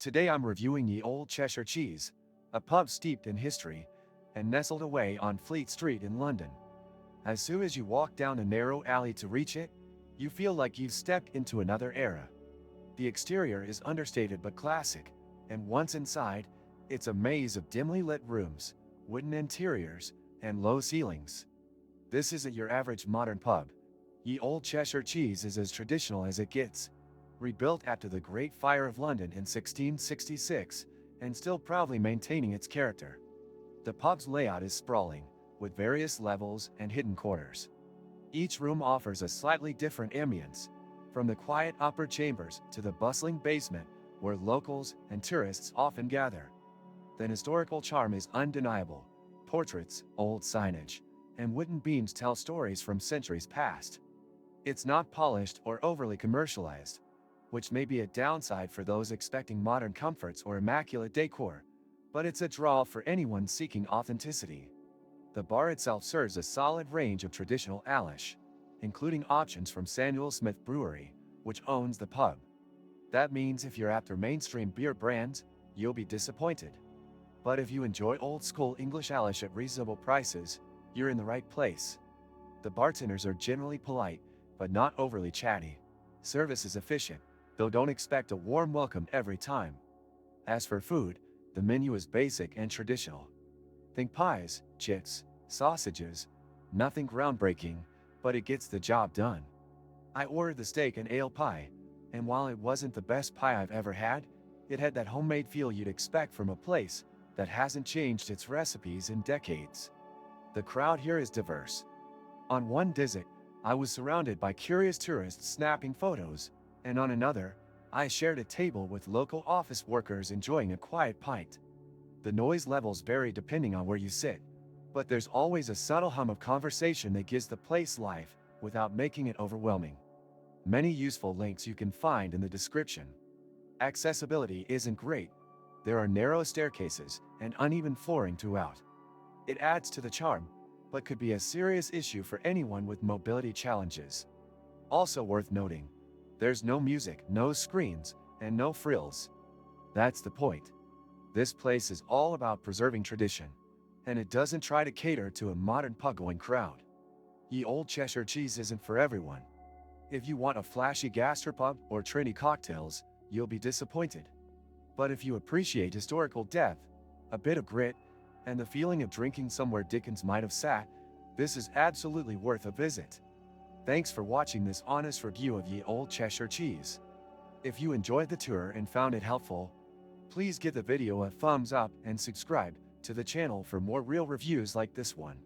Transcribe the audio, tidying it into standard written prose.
Today I'm reviewing Ye Olde Cheshire Cheese, a pub steeped in history and nestled away on Fleet Street in London. As soon as you walk down a narrow alley to reach it, you feel like you've stepped into another era. The exterior is understated but classic, and once inside, it's a maze of dimly lit rooms, wooden interiors, and low ceilings. This isn't your average modern pub. Ye Olde Cheshire Cheese is as traditional as it gets. Rebuilt after the Great Fire of London in 1666, and still proudly maintaining its character. The pub's layout is sprawling, with various levels and hidden corners. Each room offers a slightly different ambience, from the quiet upper chambers to the bustling basement where locals and tourists often gather. The historical charm is undeniable. Portraits, old signage, and wooden beams tell stories from centuries past. It's not polished or overly commercialized, which may be a downside for those expecting modern comforts or immaculate decor, but it's a draw for anyone seeking authenticity. The bar itself serves a solid range of traditional Irish, including options from Samuel Smith Brewery, which owns the pub. That means if you're after mainstream beer brands, you'll be disappointed. But if you enjoy old-school English Irish at reasonable prices, you're in the right place. The bartenders are generally polite, but not overly chatty. Service is efficient, though don't expect a warm welcome every time. As for food, the menu is basic and traditional. Think pies, chips, sausages, nothing groundbreaking, but it gets the job done. I ordered the steak and ale pie, and while it wasn't the best pie I've ever had, it had that homemade feel you'd expect from a place that hasn't changed its recipes in decades. The crowd here is diverse. On one visit, I was surrounded by curious tourists snapping photos, and on another, I shared a table with local office workers enjoying a quiet pint. The noise levels vary depending on where you sit, but there's always a subtle hum of conversation that gives the place life without making it overwhelming. Many useful links you can find in the description. Accessibility isn't great. There are narrow staircases and uneven flooring throughout. It adds to the charm, but could be a serious issue for anyone with mobility challenges. Also worth noting, there's no music, no screens, and no frills. That's the point. This place is all about preserving tradition, and it doesn't try to cater to a modern pub-going crowd. Ye Olde Cheshire Cheese isn't for everyone. If you want a flashy gastropub or trendy cocktails, you'll be disappointed. But if you appreciate historical depth, a bit of grit, and the feeling of drinking somewhere Dickens might have sat, this is absolutely worth a visit. Thanks for watching this honest review of Ye Olde Cheshire Cheese. If you enjoyed the tour and found it helpful, please give the video a thumbs up and subscribe to the channel for more real reviews like this one.